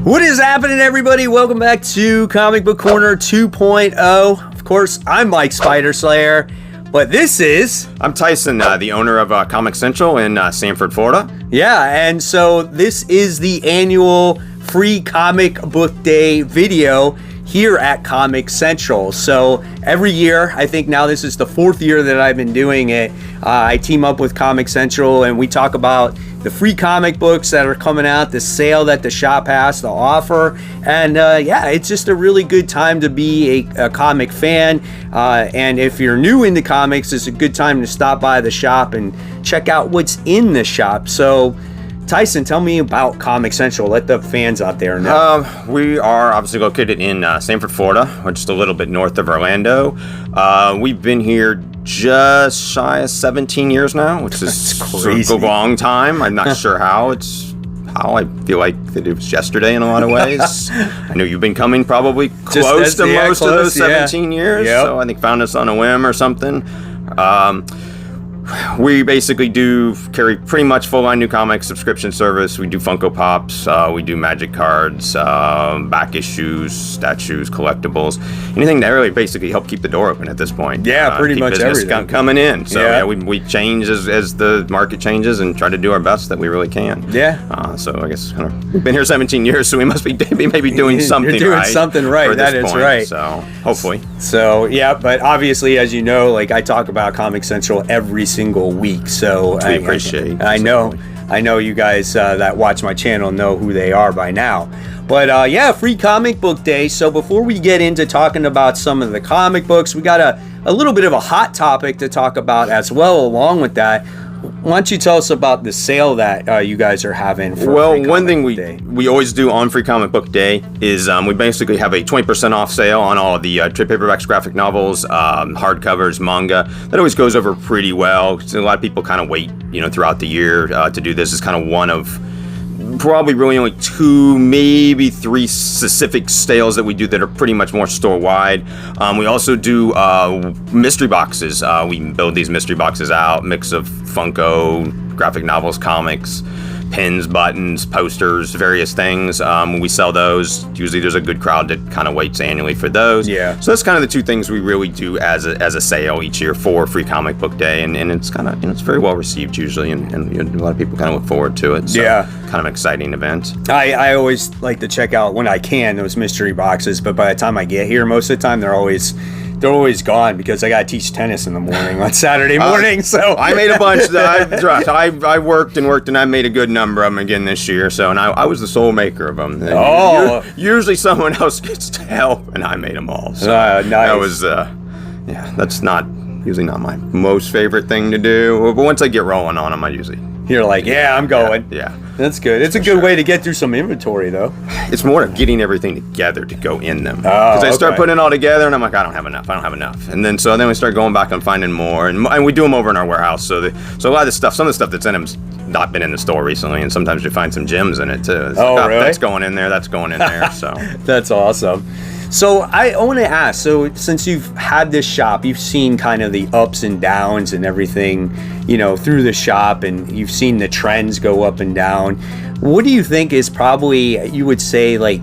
What is happening, everybody? Welcome back to Comic Book Corner 2.0. Of course, I'm Mike Spider Slayer, but this is... I'm Tyson, the owner of Comic Central in Sanford, Florida. Yeah, and so this is the annual free comic book day video here at Comic Central. So every year, I think now this is the fourth year that I've been doing it, I team up with Comic Central and we talk about the free comic books that are coming out, the sale that the shop has to offer, and yeah, it's just a really good time to be a comic fan, and if you're new into comics, it's a good time to stop by the shop and check out what's in the shop. So Tyson, tell me about Comic Central. Let the fans out there know. We are obviously located in Sanford, Florida, or just a little bit north of Orlando. We've been here just shy of 17 years now, which is a long time. I'm not sure how. I feel like it was yesterday in a lot of ways. I know you've been coming probably close to most of those 17 years. Yep. So I think found us on a whim or something. We basically do carry pretty much full-line new comics subscription service. We do Funko Pops, we do magic cards, back issues, statues, collectibles, anything that really basically help keep the door open at this point. Yeah, pretty much everything coming in. So yeah, we change as the market changes and try to do our best that we really can. Yeah. So I guess we've been here 17 years, so we must be maybe doing something right. You're doing something right. That is right. So hopefully. So yeah, but obviously, as you know, like I talk about Comic Central every single week, so I appreciate. I know you guys that watch my channel know who they are by now. But yeah, free comic book day. So before we get into talking about some of the comic books, we got a little bit of a hot topic to talk about as well. Along with that, why don't you tell us about the sale that you guys are having for one thing we always do on Free Comic Book Day is we basically have a 20% off sale on all of the trade paperbacks, graphic novels, hardcovers, manga. That always goes over pretty well. A lot of people kind of wait, throughout the year to do this. It's kind of one of probably really only 2, maybe 3 specific sales that we do that are pretty much more store-wide. We also do mystery boxes. We build these mystery boxes out, mix of Funko, graphic novels, comics, pins, buttons, posters, various things. When we sell those, usually there's a good crowd that kind of waits annually for those. Yeah. So that's kind of the 2 things we really do as a sale each year for Free Comic Book Day, and it's kind of it's very well received usually, and a lot of people kind of look forward to it. So yeah. Kind of an exciting event. I always like to check out when I can those mystery boxes, but by the time I get here, most of the time they're always gone because I gotta teach tennis in the morning on Saturday morning. So I made a bunch. I worked and I made a good number of them again this year. So and I was the sole maker of them. And usually someone else gets to help, and I made them all. So nice. That was that's not usually not my most favorite thing to do. But once I get rolling on them, you're like, yeah, I'm going. Yeah. That's good. It's a good way to get through some inventory, though. It's more of getting everything together to go in them. Because I start putting it all together, and I'm like, I don't have enough. And then we start going back and finding more, and we do them over in our warehouse. So a lot of the stuff, some of the stuff that's in them's not been in the store recently, and sometimes you find some gems in it too. It's really? That's going in there. That's going in there. So that's awesome. So I want to ask, so since you've had this shop, you've seen kind of the ups and downs and everything, through the shop, and you've seen the trends go up and down. What do you think is probably, you would say, like,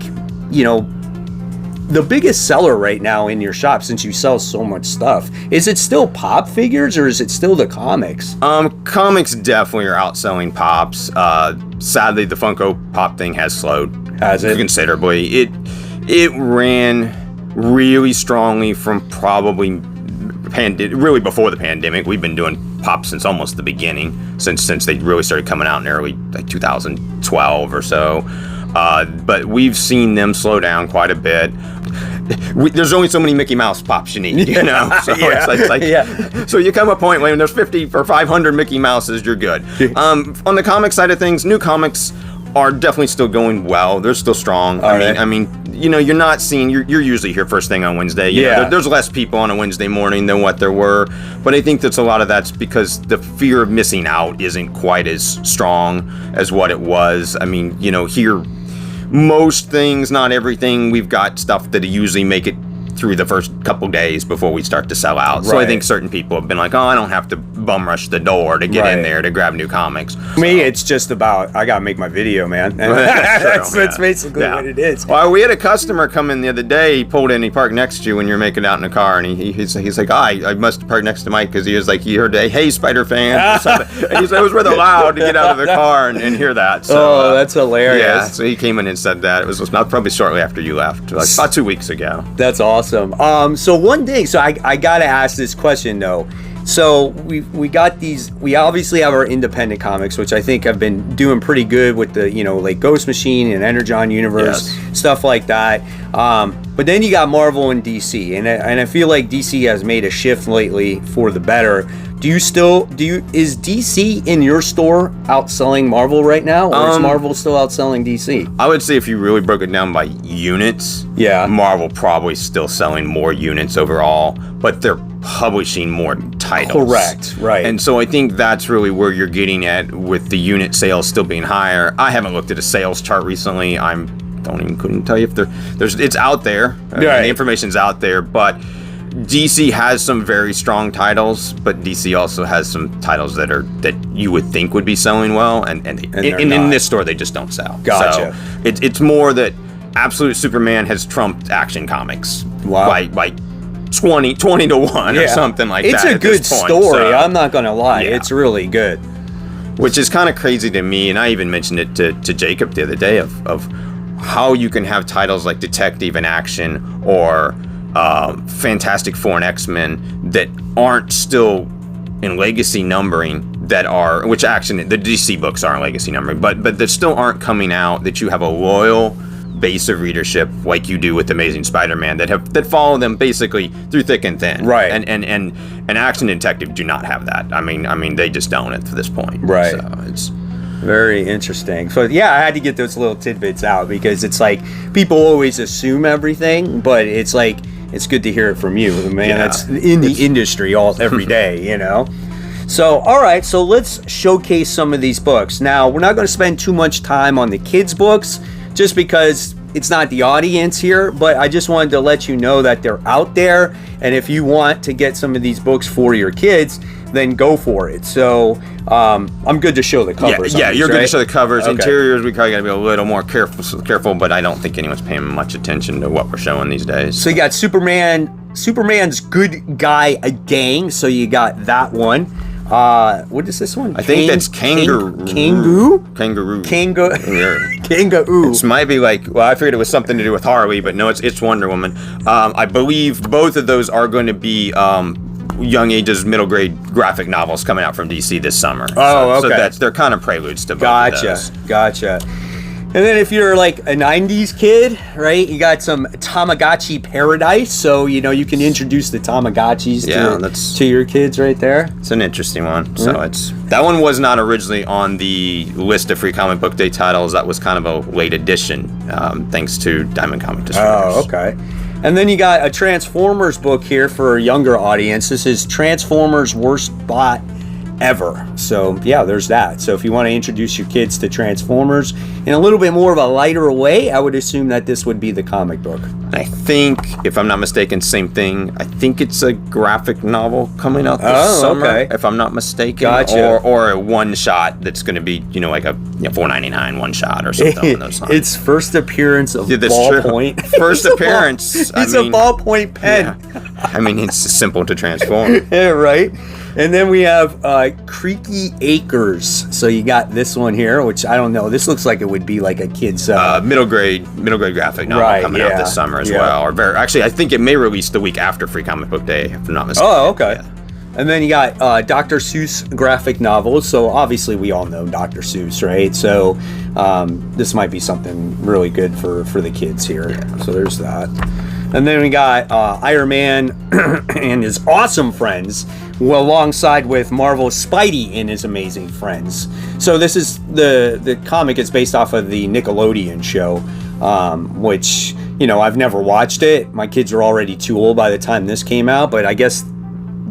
the biggest seller right now in your shop, since you sell so much stuff? Is it still pop figures, or is it still the comics? Comics definitely are outselling pops. Sadly, the Funko Pop thing has slowed. Has it? Considerably. It ran really strongly from probably really before the pandemic. We've been doing pops since almost the beginning, since they really started coming out in early 2012 or so. But we've seen them slow down quite a bit. There's only so many Mickey Mouse pops you need, So So you come a point when there's 50 or 500 Mickey Mouses, you're good. On the comic side of things, new comics are definitely still going well. They're still strong. I mean, you're not seeing. You're usually here first thing on Wednesday. There's less people on a Wednesday morning than what there were, but I think that's a lot of that's because the fear of missing out isn't quite as strong as what it was. I mean, here, most things, not everything. We've got stuff that usually make it through the first couple days before we start to sell out. So I think certain people have been like, oh, I don't have to bum rush the door to get in there to grab new comics. For me, it's just about, I gotta make my video, man. And that's basically what it is. Well, we had a customer come in the other day. He pulled in, he parked next to you when you're making it out in the car, and he's like, I must have parked next to Mike because he was like, he heard a "Hey, Spider fan" or something. And he said it was rather loud to get out of the car and hear that. So, that's hilarious. Yeah, so he came in and said that. It was probably shortly after you left, like about 2 weeks ago. That's awesome. So one thing, so I gotta ask this question though. So we got these. We obviously have our independent comics, which I think have been doing pretty good with the like Ghost Machine and Energon Universe, stuff like that. But then you got Marvel and DC, and I feel like DC has made a shift lately for the better. Is DC in your store outselling Marvel right now, or is Marvel still outselling DC? I would say if you really broke it down by units, Marvel probably still selling more units overall, but they're publishing more titles. Correct, right. And so I think that's really where you're getting at with the unit sales still being higher. I haven't looked at a sales chart recently. Couldn't tell you if it's out there. The information's out there, but DC has some very strong titles, but DC also has some titles that you would think would be selling well, and in this store they just don't sell. Gotcha. So it's more that Absolute Superman has trumped Action Comics by 20 to 1 or something like that. It's a good story. I'm not gonna lie. It's really good. Which is kind of crazy to me, and I even mentioned it to Jacob the other day of how you can have titles like Detective and Action or Fantastic Four and X-Men that aren't still in legacy numbering, which Action, the DC books aren't legacy numbering, but that still aren't coming out, that you have a loyal base of readership like you do with Amazing Spider-Man that follow them basically through thick and thin. Right. And Action and Detective do not have that. I mean they just don't at this point. Right. So it's very interesting. So I had to get those little tidbits out because it's like people always assume everything, but it's like it's good to hear it from you, man. That's in the industry every day, So, all right, so let's showcase some of these books. Now, we're not going to spend too much time on the kids' books just because it's not the audience here, but I just wanted to let you know that they're out there, and if you want to get some of these books for your kids, then go for it. So I'm good to show the covers. Yeah, you're good to show the covers. Okay. Interiors, we probably got to be a little more careful, but I don't think anyone's paying much attention to what we're showing these days. So you got Superman's Good Guy Gang. So you got that one. What is this one? I think that's Kangaroo. Kangaroo. It might be like, I figured it was something to do with Harley, but no, it's Wonder Woman. I believe both of those are going to be young ages, middle grade graphic novels coming out from DC this summer. Oh, okay. So they're kind of preludes to both of those. Gotcha. And then if you're like a 90s kid, right, you got some Tamagotchi Paradise. So, you can introduce the Tamagotchis to your kids right there. It's an interesting one. So that one was not originally on the list of free comic book day titles. That was kind of a late addition, thanks to Diamond Comic Distributors. Oh, okay. And then you got a Transformers book here for a younger audience. This is Transformers Worst Bot Ever. So there's that. So if you want to introduce your kids to Transformers in a little bit more of a lighter way, I would assume that this would be the comic book. I think, if I'm not mistaken, same thing. I think it's a graphic novel coming out this summer, if I'm not mistaken. Gotcha. Or a one shot that's going to be, like a $4.99 one shot or something on those lines. It's first appearance of Ballpoint. First appearance. It's a ballpoint pen. Yeah. It's simple to transform. Yeah, right. And then we have Creaky Acres. So you got this one here, which I don't know. This looks like it would be like a kid's middle grade graphic novel coming out this summer as well. Or actually, I think it may release the week after Free Comic Book Day, if I'm not mistaken. Oh, okay. Yeah. And then you got Dr. Seuss graphic novels. So obviously we all know Dr. Seuss, right? So this might be something really good for the kids here. Yeah. So there's that. And then we got Iron Man and his awesome friends, alongside with Marvel's Spidey and his amazing friends. So this is the comic is based off of the Nickelodeon show, which I've never watched it. My kids are already too old by the time this came out, but I guess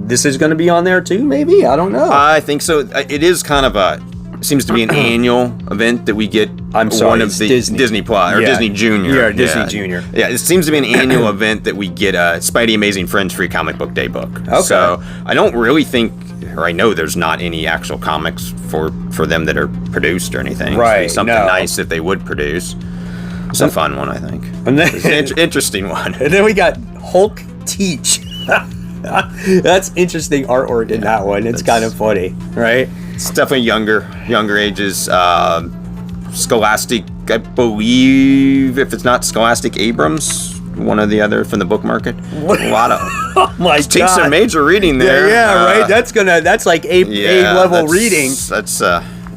this is going to be on there too. Maybe, I don't know. I think so. It is kind of seems to be an annual event that we get. I'm sorry, one of the Disney Plus or Disney Junior. Yeah, Disney Junior. Yeah, it seems to be an annual event that we get a Spidey Amazing Friends Free Comic Book Day book. Okay. So I don't really think, or I know there's not any actual comics for them that are produced or anything. Right. It'd be something nice if they would produce. It's a fun one, I think. And then, it's an interesting one. And then we got Hulk Teach. That's interesting artwork in that one. It's kind of funny, right? It's definitely younger ages. Scholastic, I believe, if it's not Scholastic Abrams, one or the other from the book market. A lot of oh my god, takes some major reading there. Yeah, right. That's like A level reading.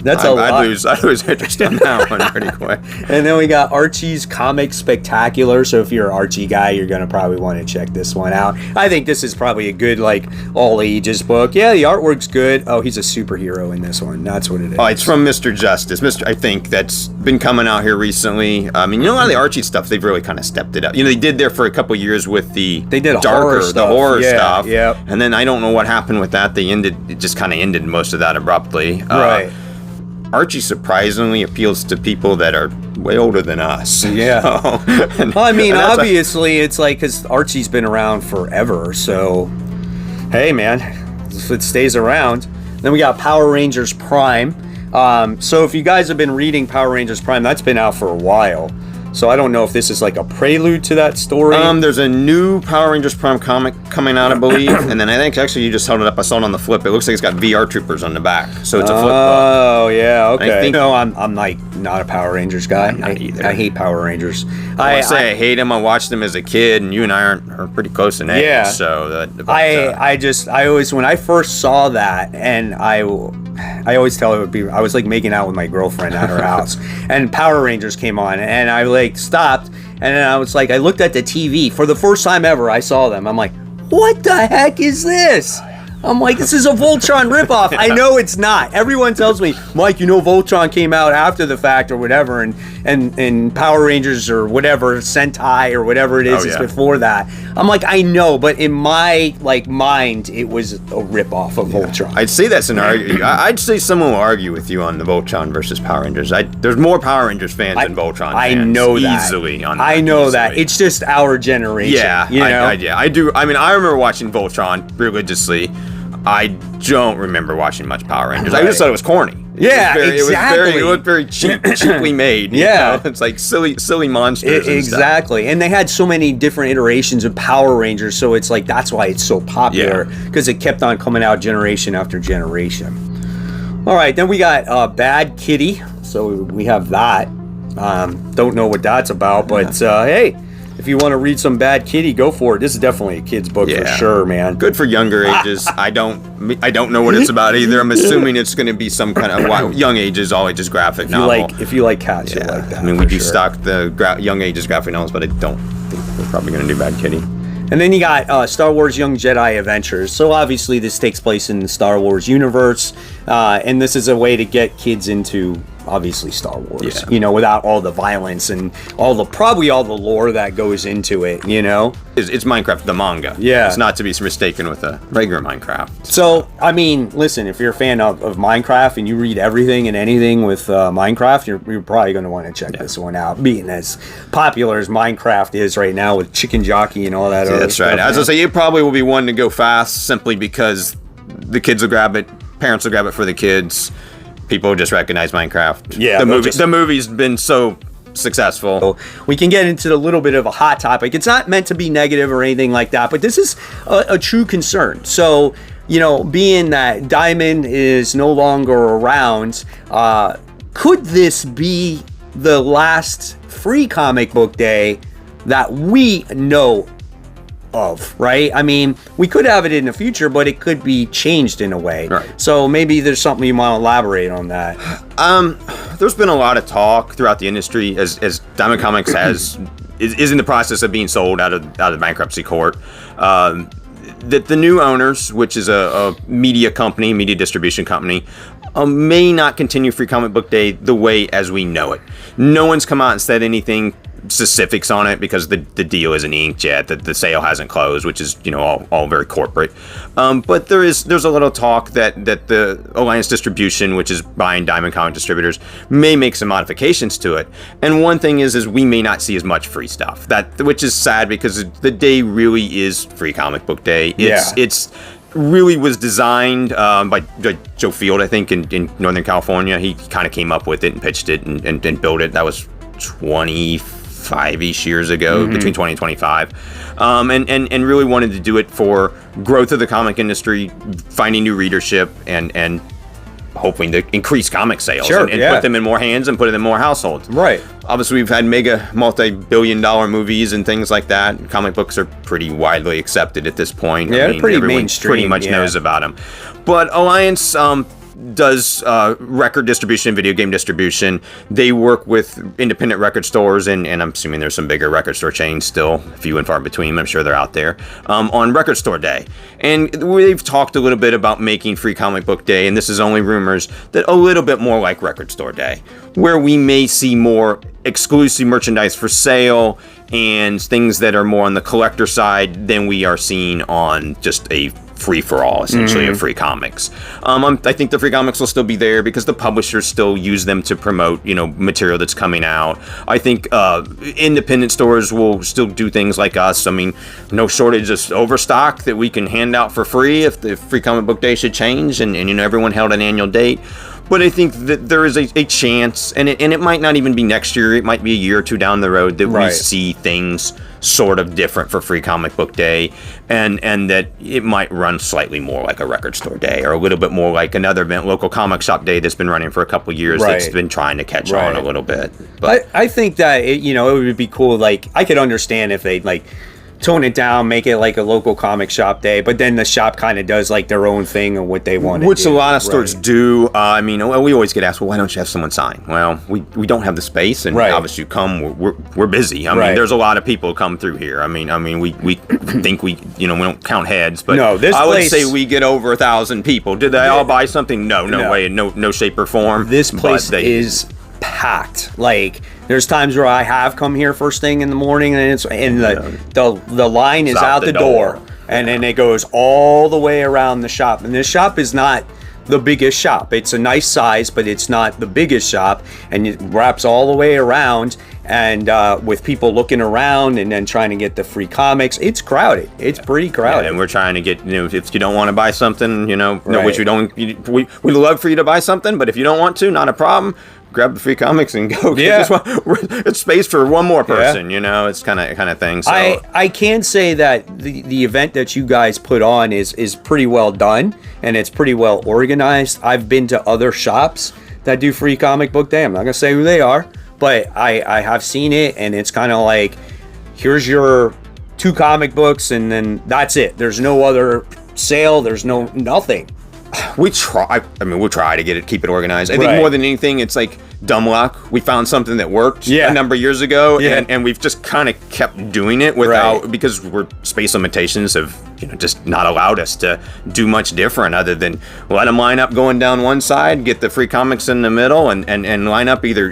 That's a lot. I lose interest in that one pretty quick. And then we got Archie's Comic Spectacular. So if you're an Archie guy, you're gonna probably want to check this one out. I think this is probably a good like all ages book. Yeah, the artwork's good. Oh, he's a superhero in this one. That's what it is. Oh, it's from Mr. Justice. I think that's been coming out here recently. I mean, a lot of the Archie stuff, they've really kind of stepped it up. They did there for a couple years with the horror stuff. Yeah. And then I don't know what happened with that. It just kind of ended most of that abruptly. Right. Archie surprisingly appeals to people that are way older than us. Yeah. Obviously, it's like because Archie's been around forever. So, hey, man, if it stays around. Then we got Power Rangers Prime. So if you guys have been reading Power Rangers Prime, that's been out for a while. So I don't know if this is like a prelude to that story. There's a new Power Rangers Prime comic coming out, I believe. And then I think actually you just held it up. I saw it on the flip. It looks like it's got VR Troopers on the back. So it's a flip book. Oh, yeah, okay. I'm like not a Power Rangers guy. I'm not either. I hate Power Rangers. I hate them. I watched them as a kid, and you and I are pretty close in age. Yeah. So I always, when I first saw that, and I always tell I was like making out with my girlfriend at her house, and Power Rangers came on, and I like stopped, and then I was like, I looked at the TV for the first time ever. I saw them. I'm like, what the heck is this? I'm like, this is a Voltron ripoff. I know it's not. Everyone tells me, Mike, Voltron came out after the fact or whatever, and Power Rangers or whatever, Sentai or whatever it is before that. I'm like, I know, but in my mind, it was a ripoff of Voltron. I'd say that's an argument. I'd say someone will argue with you on the Voltron versus Power Rangers. There's more Power Rangers fans than Voltron fans. I know that. Easily. I know that. It's just our generation. Yeah, I do. I mean, I remember watching Voltron religiously. I don't remember watching much Power Rangers. Right. I just thought it was corny. Yeah, exactly. It looked very cheaply made. It's like silly monsters. Exactly. And they had so many different iterations of Power Rangers, so it's like that's why it's so popular, because it kept on coming out generation after generation. All right, then we got Bad Kitty. So we have that. Don't know what that's about, but hey. If you want to read some Bad Kitty, go for it. This is definitely a kid's book for sure, man. Good for younger ages. I don't know what it's about either. I'm assuming it's going to be some kind of young ages, all ages graphic novel. If you like cats, you'll like that. I mean, we do stock the young ages graphic novels, but I don't think we're probably going to do Bad Kitty. And then you got Star Wars Young Jedi Adventures. So obviously this takes place in the Star Wars universe, and this is a way to get kids into obviously Star Wars, without all the violence and probably all the lore that goes into it, It's Minecraft, the manga. Yeah. It's not to be mistaken with a regular Minecraft. So, I mean, listen, if you're a fan of Minecraft and you read everything and anything with Minecraft, you're probably going to want to check this one out, being as popular as Minecraft is right now with Chicken Jockey and all that other that's stuff. Right. As I say, it probably will be one to go fast simply because the kids will grab it, parents will grab it for the kids. People just recognize Minecraft. Yeah, the movie's been so successful. So we can get into a little bit of a hot topic. It's not meant to be negative or anything like that, but this is a true concern. So, being that Diamond is no longer around, could this be the last free comic book day that we know of, right? I mean, we could have it in the future, but it could be changed in a way. Right. So maybe there's something you want to elaborate on that. There's been a lot of talk throughout the industry as Diamond Comics is in the process of being sold out of bankruptcy court. That the new owners, which is a media distribution company, may not continue Free Comic Book Day the way as we know it. No one's come out and said anything specifics on it because the deal isn't inked yet. The sale hasn't closed, which is all very corporate. But there's a little talk that the Alliance Distribution, which is buying Diamond Comic Distributors, may make some modifications to it. And one thing is we may not see as much free stuff, which is sad because the day really is Free Comic Book Day. It's really was designed by Joe Field, I think, in Northern California. He kind of came up with it and pitched it and built it. That was 25-ish years ago, between 20 and 25, and really wanted to do it for growth of the comic industry, finding new readership, and hoping to increase comic sales and put them in more hands and put it in more households. Right. Obviously, we've had mega multi-billion-dollar movies and things like that. Comic books are pretty widely accepted at this point. Yeah, they're pretty mainstream. Pretty much knows about them. But Alliance does record distribution, video game distribution. They work with independent record stores, and I'm assuming there's some bigger record store chains still, few and far between. I'm sure they're out there, on Record Store Day. And we've talked a little bit about making Free Comic Book Day, and this is only rumors, that a little bit more like Record Store Day, where we may see more exclusive merchandise for sale and things that are more on the collector side than we are seeing on just a free-for-all, essentially, of free comics. I think the free comics will still be there because the publishers still use them to promote, material that's coming out. I think independent stores will still do things like us. I mean, no shortage of overstock that we can hand out for free if the Free Comic Book Day should change and everyone held an annual date. But I think that there is a chance, and it might not even be next year, it might be a year or two down the road, that we see things sort of different for Free Comic Book Day, and that it might run slightly more like a Record Store Day, or a little bit more like another local comic shop day that's been running for a couple years that's been trying to catch on a little bit. But I think that, it would be cool, like, I could understand if they'd, like, tone it down, make it like a local comic shop day, but then the shop kind of does like their own thing and what they want to do. Which a lot of stores do. I mean, we always get asked, well, why don't you have someone sign? Well, we don't have the space, and obviously you come, we're busy. I mean, there's a lot of people who come through here. I mean, we think we don't count heads, but no, I would say we get over 1,000 people. Did they all buy something? No way, no shape or form. This place is packed. Like, there's times where I have come here first thing in the morning, and the line is out the door, and then it goes all the way around the shop. And this shop is not the biggest shop. It's a nice size, but it's not the biggest shop, and it wraps all the way around. And with people looking around and then trying to get the free comics, it's crowded. It's pretty crowded. And we're trying to get, if you don't want to buy something, which we don't, we'd love for you to buy something, but if you don't want to, not a problem. Grab the free comics and go. It's space for one more person. It's kind of thing. So I can say that the event that you guys put on is pretty well done, and it's pretty well organized. I've been to other shops that do Free Comic Book Day. I'm not gonna say who they are, but I have seen it, and it's kind of like, here's your 2 comic books, and then that's it. There's no other sale. There's nothing. We try. I mean, we'll try to keep it organized. I think more than anything, it's like dumb luck. We found something that worked a number of years ago, and we've just kind of kept doing it without because space limitations have just not allowed us to do much different other than let them line up going down one side, get the free comics in the middle, and line up either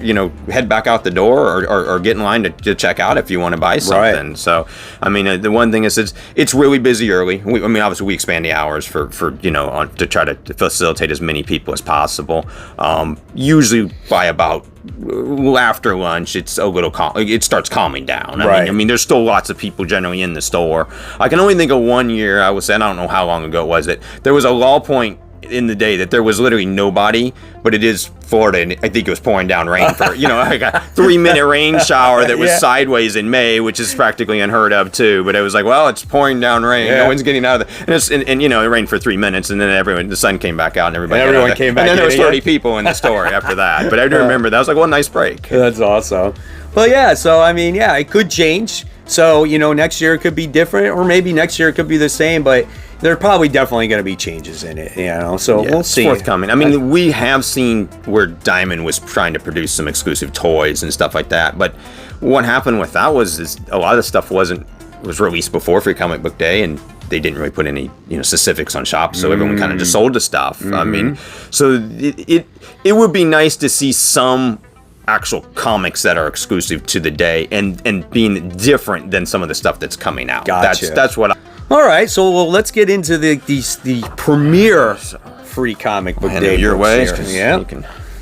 head back out the door or get in line to check out if you want to buy something. So I mean, the one thing is it's really busy early. Obviously we expand the hours for to try to facilitate as many people as possible. Usually by about after lunch, it's a little it starts calming down. I mean, there's still lots of people generally in the store. I can only think of one year, I don't know how long ago it was, that there was a lull point in the day that there was literally nobody, but it is Florida, and I think it was pouring down rain for like a 3-minute rain shower that was sideways in May, which is practically unheard of too. But it was like, well, it's pouring down rain, no one's getting out of the and it rained for 3 minutes, and then the sun came back out, and everyone came back, and then there was 30 people in the store after that. But I do remember that was like, well, nice break. That's awesome. Well, so I mean, it could change. So next year it could be different, or maybe next year it could be the same, but there are probably definitely going to be changes in it, so we'll see. It's forthcoming. I mean, we have seen where Diamond was trying to produce some exclusive toys and stuff like that, but what happened with that was a lot of the stuff was released before Free Comic Book Day, and they didn't really put any specifics on shops, so everyone kind of just sold the stuff. I mean, so it would be nice to see some actual comics that are exclusive to the day and being different than some of the stuff that's coming out. Gotcha. That's what All right, so let's get into the premiere free comic book day. your way. Yeah.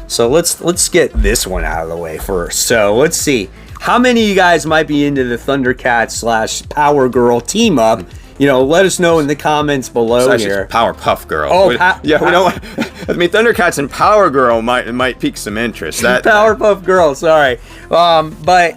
So let's get this one out of the way first. So let's see. How many of you guys might be into the Thundercats / Power Girl team up? Let us know in the comments below here. Powerpuff Girl. Oh, yeah, we don't. I mean, Thundercats and Power Girl might pique some interest. That Powerpuff Girl. Sorry, but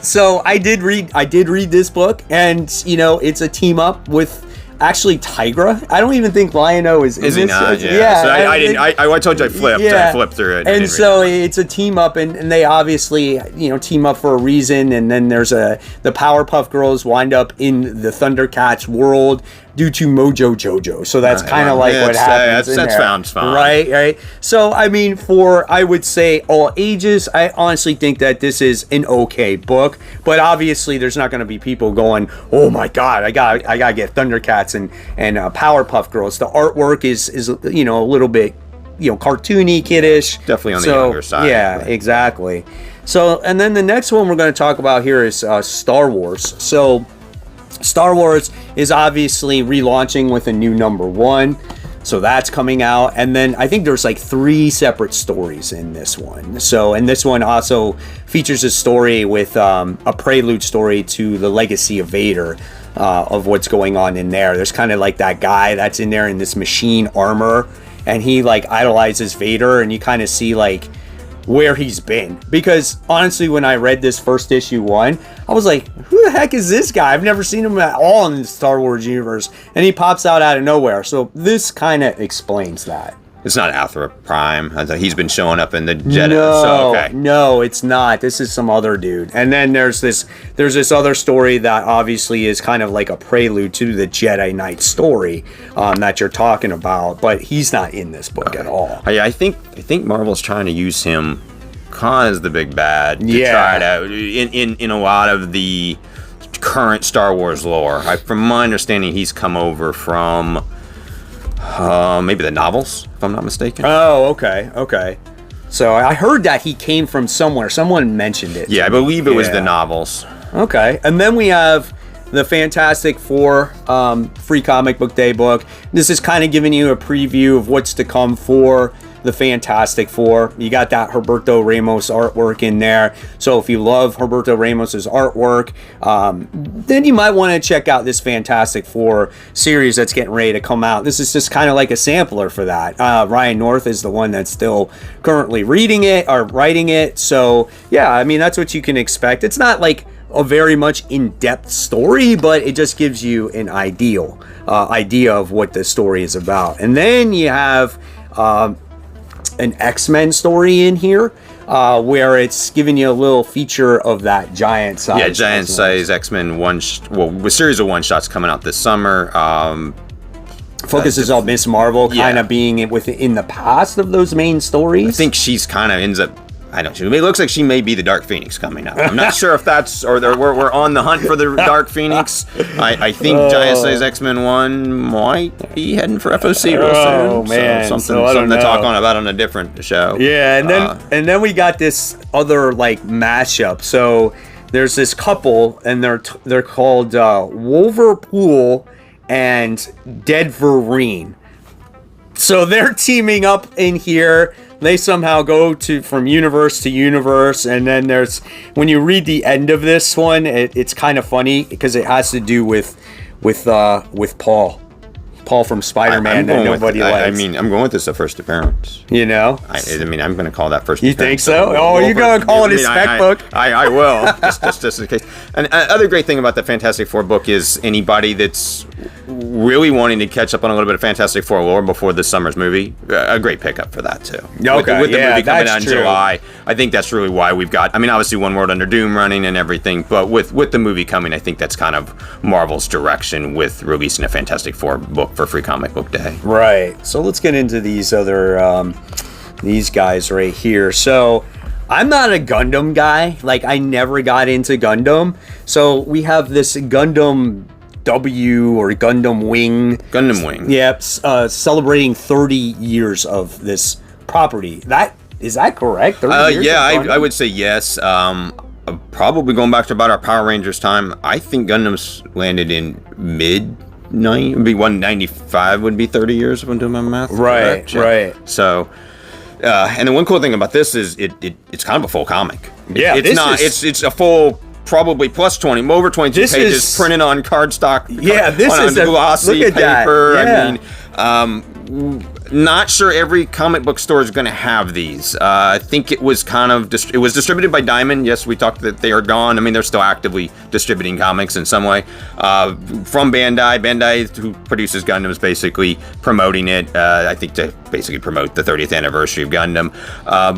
so I did read this book, and it's a team up with. Actually, Tigra. I don't even think Lion-O is he not? Yeah. So I didn't. I told you I flipped. Yeah. I flipped through it. And so it's a team up, and they obviously team up for a reason. And then there's the Powerpuff Girls wind up in the Thundercats world due to Mojo Jojo. So that's kind of like what happens. That's sounds fine. Right. So I mean, I would say all ages, I honestly think that this is an okay book. But obviously, there's not going to be people going, "Oh my God, I gotta get Thundercats and Powerpuff Girls." The artwork is a little bit cartoony, kiddish. Definitely on the younger side. Yeah, exactly. So, and then the next one we're going to talk about here is Star Wars. So, Star Wars is obviously relaunching with a new #1. So that's coming out. And then I think there's like 3 separate stories in this one. So, and this one also features a story with a prelude story to the legacy of Vader, of what's going on in there. There's kind of like that guy that's in there in this machine armor, and he like idolizes Vader, and you kind of see like where he's been. Because honestly, when I read this first issue 1, I was like, who the heck is this guy? I've never seen him at all in the Star Wars universe, and he pops out of nowhere. So this kind of explains that. It's not Athra Prime. He's been showing up in the Jedi. No, it's not. This is some other dude. And then there's this other story that obviously is kind of like a prelude to the Jedi Knight story that you're talking about. But he's not in this book at all. I think Marvel's trying to use him kind of as the big bad. To try to in a lot of the current Star Wars lore. From my understanding, he's come over from. Maybe the novels, if I'm not mistaken. Oh, okay. So I heard that he came from somewhere. Someone mentioned it. Yeah, I believe it was the novels. Okay. And then we have the Fantastic Four free comic book day book. This is kind of giving you a preview of what's to come for the Fantastic Four. You got that Humberto Ramos artwork in there. So if you love Humberto Ramos's artwork, then you might want to check out this Fantastic Four series that's getting ready to come out. This is just kind of like a sampler for that. Ryan North is the one that's still currently reading it or writing it. So yeah, I mean, that's what you can expect. It's not like a very much in-depth story, but it just gives you an idea of what the story is about. And then you have an X-Men story in here, where it's giving you a little feature of that giant size. Yeah, giant size X-Men a series of one-shots coming out this summer. Focuses on Miss Marvel kind of being within the past of those main stories. I think she's kind of ends up. It looks like she may be the Dark Phoenix coming up. I'm not sure if that's we're on the hunt for the Dark Phoenix. I think Giant Size X-Men 1 might be heading for FOC real soon. Oh man, something to talk about on a different show. Yeah, and then we got this other like mashup. So there's this couple, and they're called Wolverpool and Deadverine. So they're teaming up in here. They somehow go from universe to universe, and then when you read the end of this one, it's kind of funny because it has to do with Paul from SpiderMan that nobody likes. I mean, I'm going with this the first appearance. You know? I mean, I'm going to call that first you appearance. You think so? Oh, you're going to call it a spec book? I will, just in case. And other great thing about the Fantastic Four book is anybody that's really wanting to catch up on a little bit of Fantastic Four lore before this summer's movie, a great pickup for that, too. Okay, with the movie coming out in July, I think that's really why we've got, obviously One World Under Doom running and everything, but with the movie coming, I think that's kind of Marvel's direction with releasing a Fantastic Four book for Free Comic Book Day. Right. So let's get into these other, these guys right here. So I'm not a Gundam guy. Like, I never got into Gundam. So we have this Gundam W or Gundam Wing. Gundam Wing. Yep. Celebrating 30 years of this property. That Is that correct? 30 years Yeah, of Gundam? I would say yes. Probably going back to about our Power Rangers time. I think Gundam's landed in mid. Would be 195 would be 30 years if I'm doing my math. Right, correct? Yeah. right. So, and the one cool thing about this is it's kind of a full comic. Yeah, it's a full, probably plus 20, over 22 This pages is- printed on cardstock. Yeah, this on is a glossy look at that. paper. Yeah. I mean, not sure every comic book store is going to have these. I think it was kind of it was distributed by Diamond. Yes, we talked that they are gone. I mean, they're still actively distributing comics in some way. From Bandai, who produces Gundam, is basically promoting it. I think to basically promote the 30th anniversary of Gundam.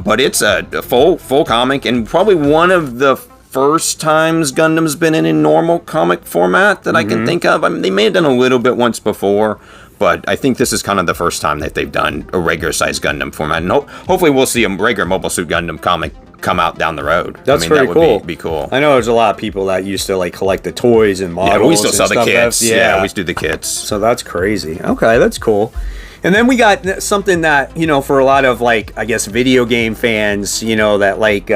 But it's a full comic, and probably one of the first times Gundam's been in a normal comic format that I can think of. I mean, they may have done a little bit once before, but I think this is kind of the first time that they've done a regular-sized Gundam format. And hopefully we'll see a regular Mobile Suit Gundam comic come out down the road. That's pretty that cool. would be cool. I know there's a lot of people that used to like collect the toys and models. Yeah, but we still and sell the stuff. kits. Yeah, we do the kits. So that's crazy. Okay, that's cool. And then we got something that, for a lot of, like, I guess, video game fans, that like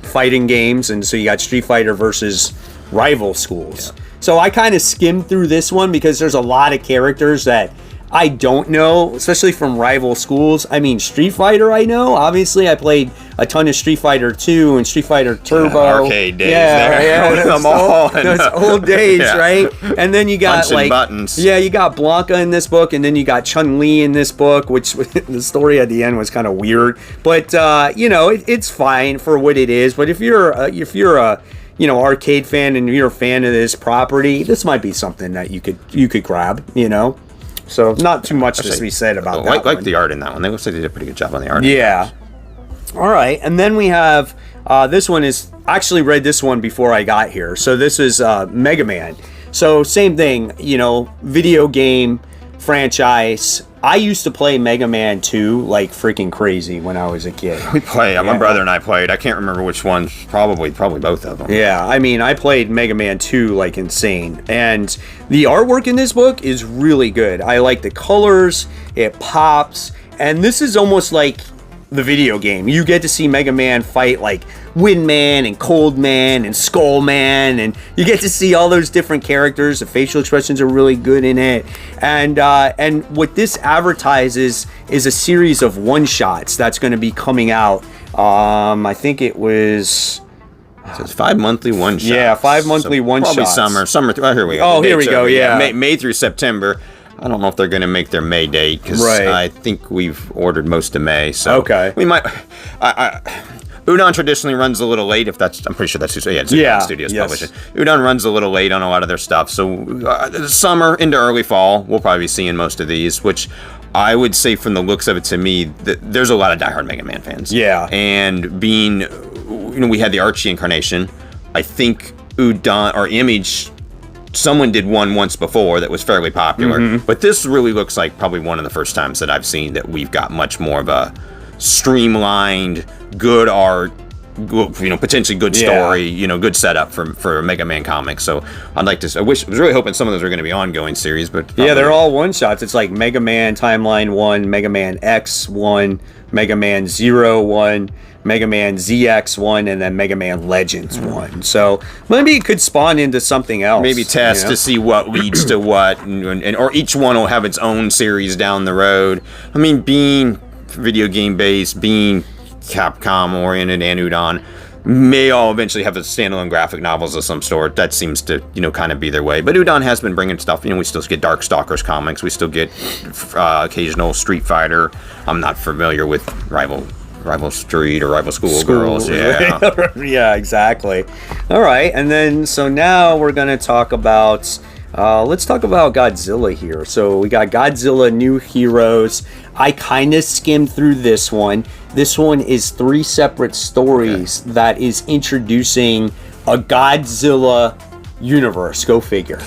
fighting games. And so you got Street Fighter versus Rival Schools. Yeah. So I kind of skimmed through this one because there's a lot of characters that I don't know, especially from Rival Schools. I mean, Street Fighter I know. Obviously, I played a ton of Street Fighter 2 and Street Fighter Turbo. Arcade days there. Yeah, Them all. Those old days, Yeah. right? And then you got, Punching like... buttons. Yeah, you got Blanca in this book, and then you got Chun-Li in this book, which the story at the end was kind of weird. But, it's fine for what it is. But if you're a arcade fan and you're a fan of this property, this might be something that you could grab, So not too much to be said about that. Like the art in that one. They looks like they did a pretty good job on the art. Yeah. All right, and then we have this one is I actually read this one before I got here. So this is Mega Man. So same thing, video game franchise. I used to play Mega Man 2 like freaking crazy when I was a kid. We played. My brother and I played. I can't remember which one. Probably both of them. Yeah, I mean, I played Mega Man 2 like insane. And the artwork in this book is really good. I like the colors. It pops. And this is almost like the video game. You get to see Mega Man fight like Wind Man and Cold Man and Skull Man, and you get to see all those different characters. The facial expressions are really good in it, and what this advertises is a series of one-shots that's going to be coming out. I think it was. So it's 5 monthly one-shots. Yeah, 5 monthly one-shots. Probably summer. Oh, here we go. Oh, here we go. Yeah, May through September. I don't know if they're going to make their May date because I think we've ordered most of May. So okay, we might. Udon traditionally runs a little late. If that's, I'm pretty sure that's Udon Studios publishing. Udon runs a little late on a lot of their stuff. So summer into early fall, we'll probably be seeing most of these. Which I would say, from the looks of it, to me, there's a lot of diehard Mega Man fans. Yeah, and being, we had the Archie incarnation. I think Udon or Image. Someone did one once before that was fairly popular, but this really looks like probably one of the first times that I've seen that we've got much more of a streamlined, good art, potentially good story, good setup for a Mega Man comic. So I was really hoping some of those are going to be ongoing series, but yeah, they're all one shots. It's like Mega Man Timeline 1, Mega Man X 1, Mega Man 0-1, Mega Man ZX1, and then Mega Man Legends 1. So maybe it could spawn into something else. Maybe test to see what leads to what, and or each one will have its own series down the road. I mean, being video game based, being Capcom oriented, and Udon may all eventually have the standalone graphic novels of some sort. That seems to kind of be their way. But Udon has been bringing stuff. We still get Darkstalkers comics. We still get occasional Street Fighter. I'm not familiar with Rival Street or Rival School Girls. Yeah. Yeah, exactly. All right, and then so now we're gonna talk about. Let's talk about Godzilla here. So we got Godzilla New Heroes. I kind of skimmed through this one. This one is 3 separate stories that is introducing a Godzilla universe. Go figure.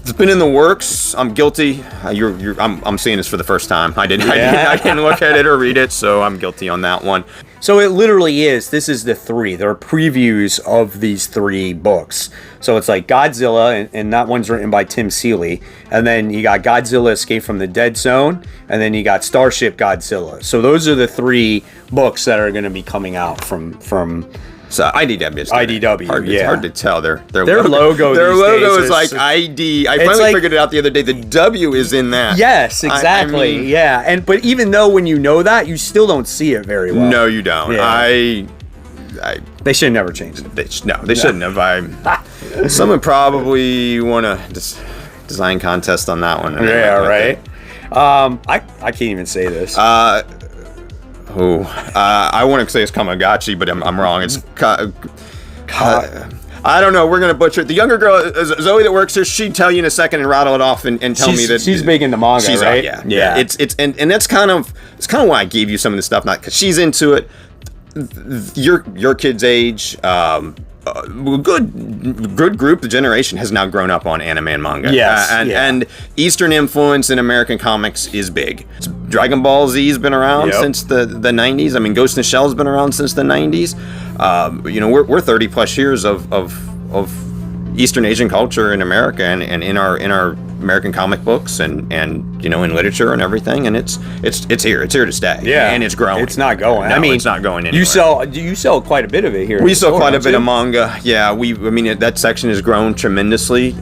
It's been in the works. I'm guilty. I'm seeing this for the first time. I didn't look at it or read it, so I'm guilty on that one. So it literally is. This is the 3. There are previews of these 3 books. So it's like Godzilla, and that one's written by Tim Seeley. And then you got Godzilla Escape from the Dead Zone, and then you got Starship Godzilla. So those are the 3 books that are going to be coming out from So IDW. IDW, It's hard to tell. Their logo. Their these logo days is like ID. I finally figured it out the other day. The W is in that. Yes, exactly. I mean, yeah, but even though when you know that, you still don't see it very well. No, you don't. Yeah. They should never change it. They shouldn't have. Someone probably won a design contest on that one. Yeah, right. I can't even say this. I want to say it's Kamagachi, but I'm wrong. It's I don't know. We're gonna butcher it. The younger girl, Zoe, that works here, she'd tell you in a second and rattle it off and tell me that she's big into manga, right? Yeah. It's that's kind of why I gave you some of the stuff, not because she's into it. Your kid's age. Good group. The generation has now grown up on anime and manga. Yes, and Eastern influence in American comics is big. Dragon Ball Z has been around since the 90s. I mean, Ghost in the Shell's been around since the 90s. We're 30 plus years of Eastern Asian culture in America and in our American comic books and in literature and everything, and it's here to stay. Yeah, and it's growing. It's not going. No, it's not going anywhere. You sell quite a bit of it here. We sell quite a bit of manga. Yeah, that section has grown tremendously.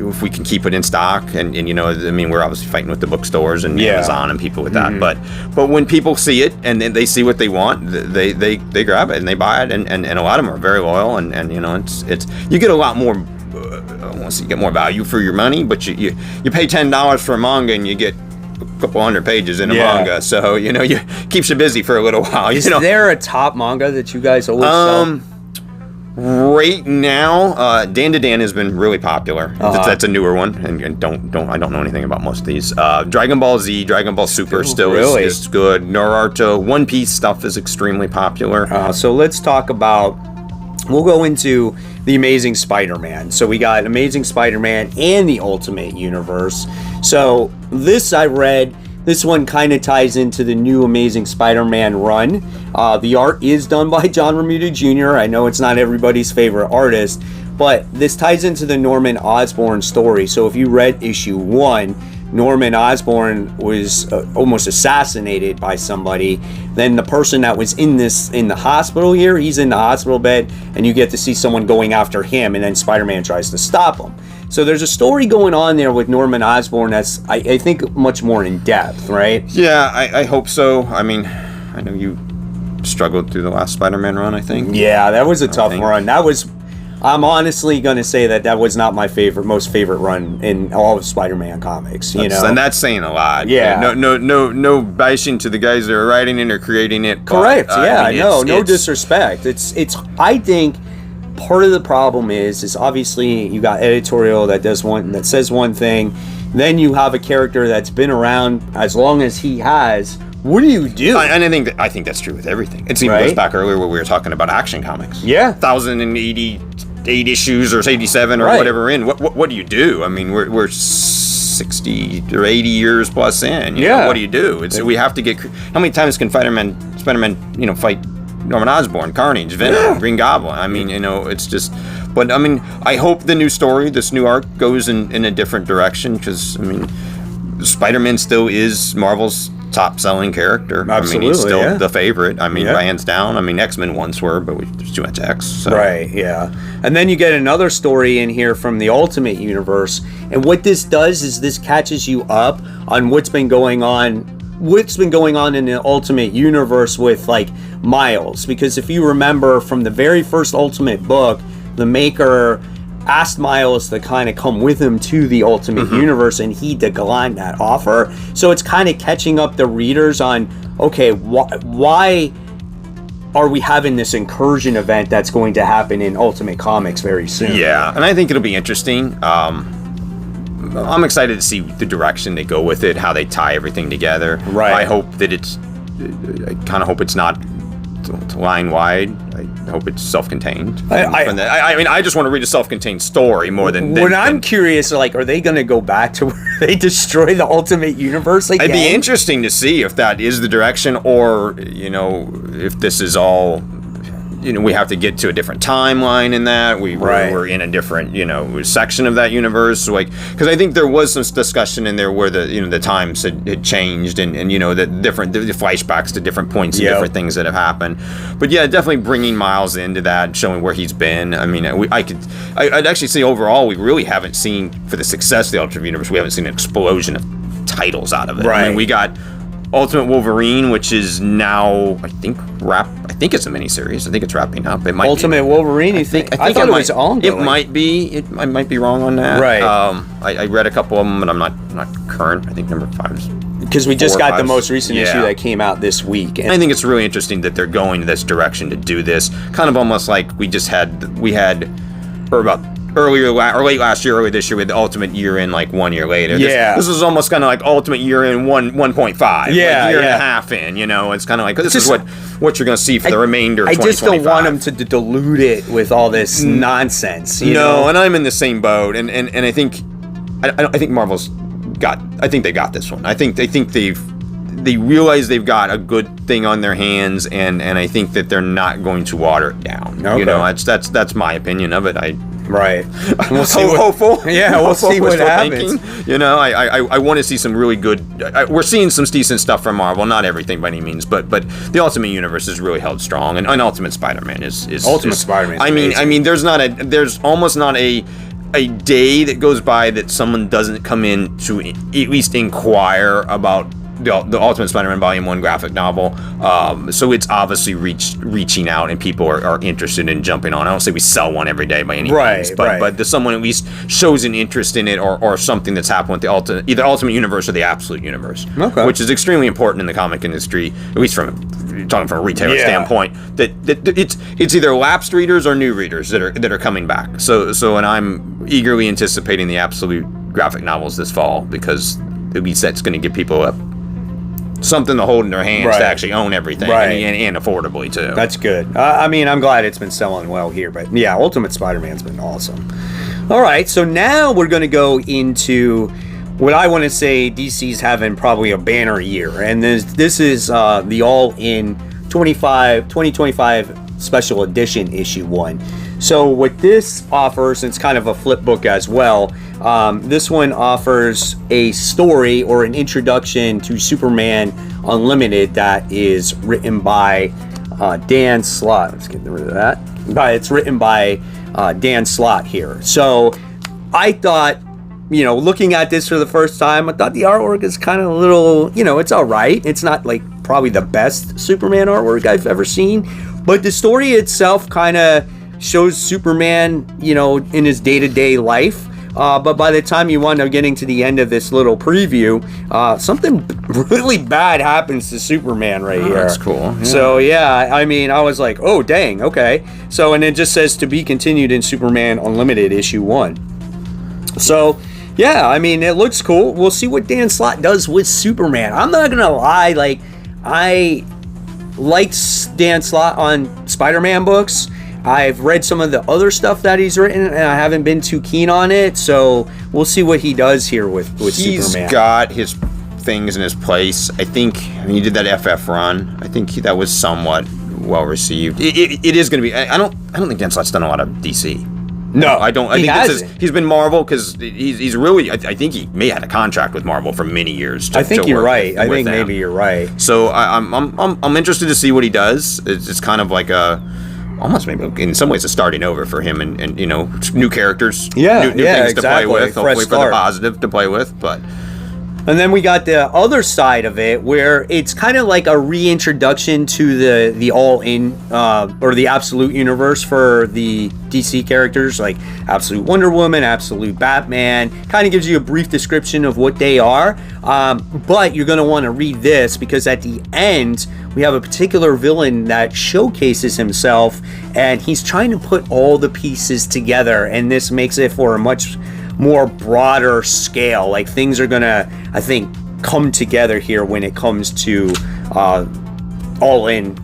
If we can keep it in stock, and we're obviously fighting with the bookstores and Amazon and people with that. Mm-hmm. But when people see it and then they see what they want, they grab it and they buy it, and a lot of them are very loyal, and it's you get a lot more. Once you get more value for your money, but you pay $10 for a manga and you get a couple hundred pages in a manga, so you keeps you busy for a little while. Is there a top manga that you guys always sell? Right now, Dan to Dan has been really popular. That's a newer one, and I don't know anything about most of these. Dragon Ball Z, Dragon Ball Super still is good. Naruto, One Piece stuff is extremely popular. So let's talk about. We'll go into the Amazing Spider-Man. So we got Amazing Spider-Man and the Ultimate Universe. So this I read. This one kind of ties into the new Amazing Spider-Man run. The art is done by John Romita Jr. I know it's not everybody's favorite artist, but this ties into the Norman Osborn story. So if you read issue 1, Norman Osborn was almost assassinated by somebody. Then the person that was in the hospital here, he's in the hospital bed, and you get to see someone going after him, and then Spider-Man tries to stop him. So there's a story going on there with Norman Osborn that's, I think, much more in depth, right? Yeah, I hope so. I mean, I know you struggled through the last Spider-Man run, I think. Yeah, that was a tough run. I'm honestly going to say that was not my most favorite run in all of Spider-Man comics, And that's saying a lot. Yeah. No bashing to the guys that are writing it or creating it. Correct. No disrespect. It's I think part of the problem is obviously you got editorial that says one thing, then you have a character that's been around as long as he has. What do you do? And I think that's true with everything. It even goes back earlier when we were talking about Action Comics. Yeah. 1,088 issues or 87 or whatever we're in. What do you do? I mean, we're 60 or 80 years plus in. What do you do? We have to get. How many times can Spider-Man, fight Norman Osborn, Carnage, Venom, Green Goblin? I mean, it's just. But I mean, I hope the new story, this new arc, goes in a different direction because Spider-Man still is Marvel's top-selling character. Absolutely, he's still the favorite. Hands down. X-Men once were, but there's too much X. So. Right, yeah. And then you get another story in here from the Ultimate Universe, and what this does is this catches you up on what's been going on in the Ultimate Universe with, Miles. Because if you remember from the very first Ultimate book, the maker asked Miles to kind of come with him to the Ultimate Universe, and he declined that offer. So it's kind of catching up the readers on, okay, why are we having this incursion event that's going to happen in Ultimate Comics very soon? Yeah, and I think it'll be interesting. I'm excited to see the direction they go with it, how they tie everything together. Right. I kind of hope it's not line wide. hope it's self-contained. I mean, I just want to read a self-contained story more than. I'm curious, like, are they going to go back to where they destroy the Ultimate Universe again? It'd be interesting to see if that is the direction, or if this is all. We have to get to a different timeline in that. We're in a different, section of that universe. So, because I think there was some discussion in there where the times had changed and the different the flashbacks to different points and different things that have happened. But yeah, definitely bringing Miles into that, showing where he's been. I mean, I'd actually say overall we really haven't seen, for the success of the Ultimate Universe, we haven't seen an explosion of titles out of it. Right. I mean, we got Ultimate Wolverine, which is now, I think it's a miniseries. I think it's wrapping up. It might Ultimate Wolverine. I think it was ongoing. It might be. I might be wrong on that. Right. I read a couple of them, but I'm not current. I think number 5 is. Because we just got the most recent issue that came out this week. And I think it's really interesting that they're going this direction to do this. Kind of almost like we had, or about. Earlier, or late last year, early this year, we had the Ultimate Year in 1 year later. This is almost kind of like Ultimate Year in 1.5. Yeah, year and a half in. It's kind of like this is what you're going to see for the remainder of 2025. I just don't want them to dilute it with all this nonsense. You know? And I'm in the same boat. And I think Marvel's got. I think they got this one. I think they realize they've got a good thing on their hands, and I think that they're not going to water it down. Okay. That's my opinion of it. Right. We'll see. Hopeful. Yeah, we'll see what happens. I want to see some really good. We're seeing some decent stuff from Marvel. Not everything by any means, but the Ultimate Universe is really held strong, and Ultimate Spider-Man is Ultimate Spider-Man. I mean, there's almost not a day that goes by that someone doesn't come in to at least inquire about the Ultimate Spider-Man Volume 1 graphic novel. So it's obviously reaching out, and people are interested in jumping on. I don't say we sell one every day by any means, but someone at least shows an interest in it, or something that's happened with the either Ultimate Universe or the Absolute Universe, which is extremely important in the comic industry, at least talking from a retailer standpoint. That it's either lapsed readers or new readers that are coming back. So and I'm eagerly anticipating the Absolute graphic novels this fall, because at least that's going to give people something to hold in their hands to actually own everything, and affordably too. That's good. I mean, I'm glad it's been selling well here, but yeah, Ultimate Spider-Man's been awesome. All right, so now we're going to go into what I want to say DC's having probably a banner year, and this is the All-In 2025 Special Edition Issue 1. So what this offers, and it's kind of a flip book as well, this one offers a story or an introduction to Superman Unlimited that is written by Dan Slott. Let's get rid of that. It's written by Dan Slott here. So I thought, looking at this for the first time, I thought the artwork is kind of a little, it's all right. It's not probably the best Superman artwork I've ever seen, but the story itself kind of shows Superman, in his day-to-day life. But by the time you wind up getting to the end of this little preview, something really bad happens to Superman here. That's cool. Yeah. So I mean, I was like, oh dang, okay. So, and it just says to be continued in Superman Unlimited Issue 1. So yeah, I mean, it looks cool. We'll see what Dan Slott does with Superman. I'm not gonna lie, I liked Dan Slott on Spider-Man books. I've read some of the other stuff that he's written, and I haven't been too keen on it. So we'll see what he does here with Superman. He's got his things in his place. I think he did that FF run. I think that was somewhat well received. It is going to be. I don't think Dan Slott's done a lot of DC. No, I don't. I think he's been Marvel, because he's really. I think he may have had a contract with Marvel for many years. I think you're right. I think maybe you're right. So I'm interested to see what he does. It's kind of like almost maybe in some ways a starting over for him, and new characters, new things to play with, hopefully for the positive to play with, but. And then we got the other side of it, where it's kind of like a reintroduction to the All-In or the Absolute Universe for the DC characters, like Absolute Wonder Woman, Absolute Batman. Kind of gives you a brief description of what they are, but you're going to want to read this, because at the end we have a particular villain that showcases himself, and he's trying to put all the pieces together, and this makes it for a much more broader scale. Like, things are gonna, I think, come together here when it comes to All-In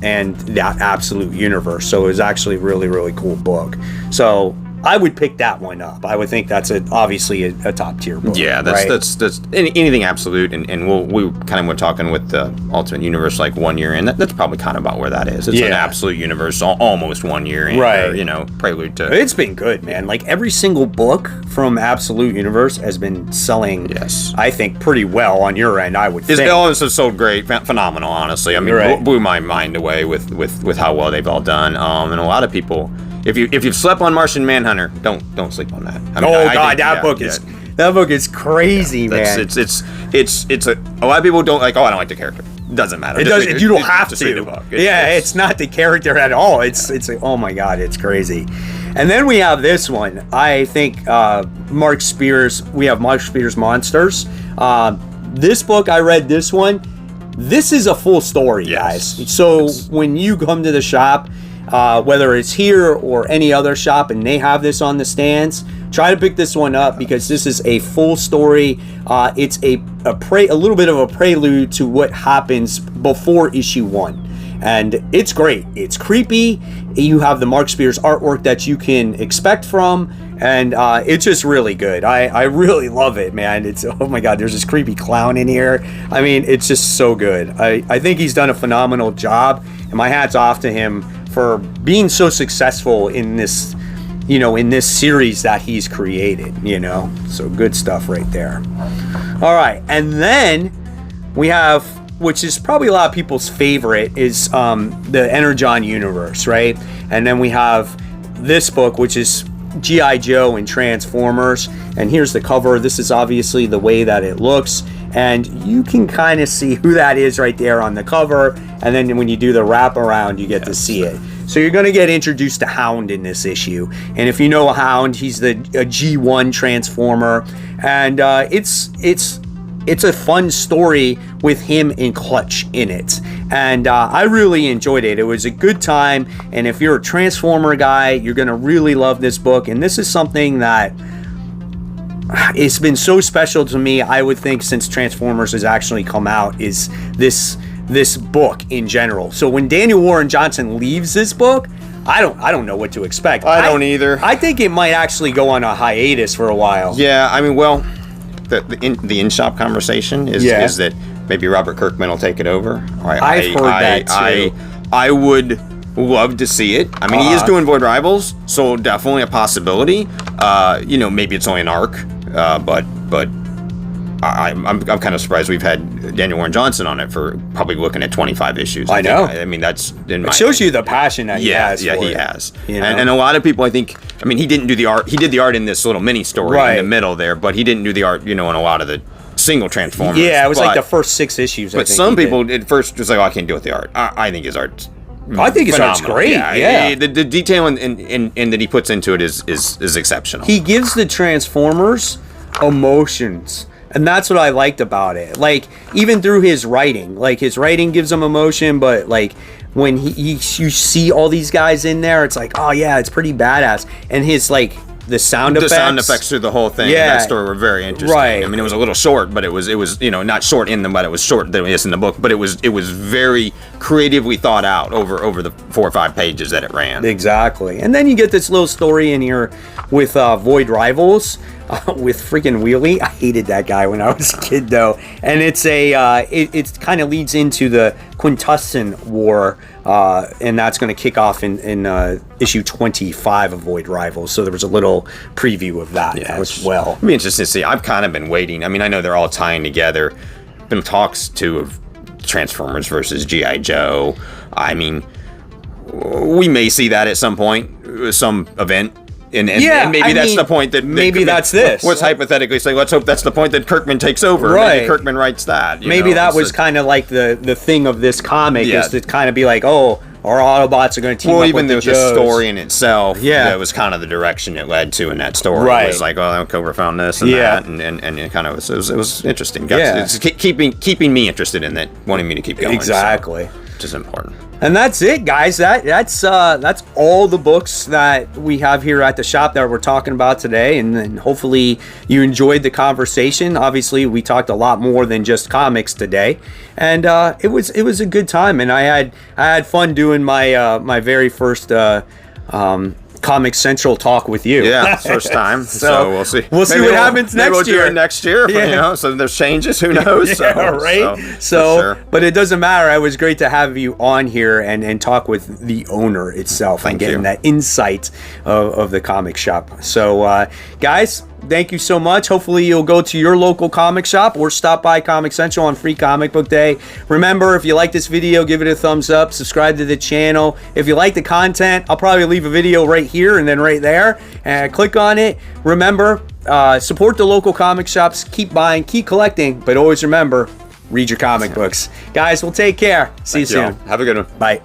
and that Absolute Universe. So it was actually a really, really cool book. So I would pick that one up. I would think that's obviously a top tier book. Yeah, that's anything Absolute, and we kind of were talking with the Ultimate Universe like 1 year in. That's probably kind of about where that is. It's an Absolute Universe almost 1 year in, right? Or, prelude to. It's been good, man. Like every single book from Absolute Universe has been selling. Yes, I think pretty well on your end. I would think. All this has sold great, phenomenal. Honestly, I mean, blew my mind away with how well they've all done. And a lot of people. If you've slept on Martian Manhunter, don't sleep on that. I mean, that book is crazy, man. It's a lot of people don't like. Oh, I don't like the character. Doesn't matter. You don't have to. Read the book. It's not the character at all. It's oh my god, it's crazy. And then we have this one. I think Mark Spears. We have Mark Spears Monsters. This book, I read this one. This is a full story, guys. So when you come to the shop. Whether it's here or any other shop and they have this on the stands, try to pick this one up because this is a full story. It's a little bit of a prelude to what happens before issue 1. And it's great. It's creepy. You have the Mark Spears artwork that you can expect from, and it's just really good. I really love it, man. It's, oh my god, there's this creepy clown in here. I mean, it's just so good. I think he's done a phenomenal job, and my hat's off to him for being so successful in this, in this series that he's created, So good stuff right there. All right, and then we have, which is probably a lot of people's favorite, is the Energon universe, right? And then we have this book, which is G.I. Joe and Transformers. And here's the cover. This is obviously the way that it looks. And you can kind of see who that is right there on the cover. And then when you do the wraparound, you get to see it. So you're going to get introduced to Hound in this issue. And if you know a Hound, he's a G1 Transformer. And it's a fun story with him and Clutch in it. And I really enjoyed it. It was a good time. And if you're a Transformer guy, you're going to really love this book. And this is something that it's been so special to me, I would think, since Transformers has actually come out, is this book in general. So when Daniel Warren Johnson leaves this book, I don't know what to expect. I don't either. I think it might actually go on a hiatus for a while. Yeah, I mean, well, the in-shop conversation is that maybe Robert Kirkman will take it over. I've heard that too. I would love to see it. I mean, he is doing Void Rivals, so definitely a possibility. Maybe it's only an arc, but I'm kind of surprised we've had Daniel Warren Johnson on it for probably looking at 25 issues. I know. I mean, that's in my it shows you the passion that he has. Yeah, for he it, has. And a lot of people, I think. I mean, he didn't do the art. He did the art in this little mini story in the middle there, but he didn't do the art, in a lot of the single Transformers. Yeah, it was like the first 6 issues. But some people at first was like, "Oh, I can't deal with the art." I think his art's. I think his art's great. Yeah. The detail in that he puts into it is exceptional. He gives the Transformers emotions. And that's what I liked about it. Like, even through his writing. Like, his writing gives him emotion, but, like, when you see all these guys in there, it's like, oh, yeah, it's pretty badass. And his, like, the sound effects through the whole thing in that story were very interesting. Right. I mean, it was a little short, but it was not short in them, but it was short than it is in the book. But it was very creatively thought out over the 4 or 5 pages that it ran. Exactly. And then you get this little story in here with Void Rivals. With freaking Wheelie. I hated that guy when I was a kid, though. And it's it kind of leads into the Quintesson War, and that's going to kick off in issue 25 of Void Rivals. So there was a little preview of that as well. I mean, it's just to see. I've kind of been waiting. I mean, I know they're all tying together. Been talks too of Transformers versus G.I. Joe. I mean, we may see that at some point, some event. And maybe that's the point that maybe that's this. Let's hypothetically say, let's hope that's the point that Kirkman takes over. Right. Maybe Kirkman writes that. Maybe that was kind of like the thing of this comic is to kind of be like, oh, our Autobots are going to team up even with the the story in itself, that was kind of the direction it led to in that story. Right. It was like, oh, Cobra found this and that, and it kind of was, it was interesting. It's keeping me interested in it, wanting me to keep going. Exactly. which is important. And that's it, guys. That's all the books that we have here at the shop that we're talking about today. And then hopefully you enjoyed the conversation. Obviously, we talked a lot more than just comics today, and it was a good time. And I had fun doing my my very first Comic Central talk with you. Yeah, first time. So we'll see. We'll see what happens next we'll year. Do it next year. Yeah. You know, so there's changes. Who knows? Yeah, right. So, sure. But it doesn't matter. It was great to have you on here and talk with the owner itself and getting that insight of the comic shop. So, guys, thank you so much. Hopefully you'll go to your local comic shop or stop by Comic Central on Free Comic Book Day. Remember, if you like this video, give it a thumbs up, subscribe to the channel. If you like the content, I'll probably leave a video right here and then right there, and click on it. Remember, support the local comic shops. Keep buying, keep collecting, but always remember, read your comic books. Guys, we'll take care. See you soon. Have a good one. Bye.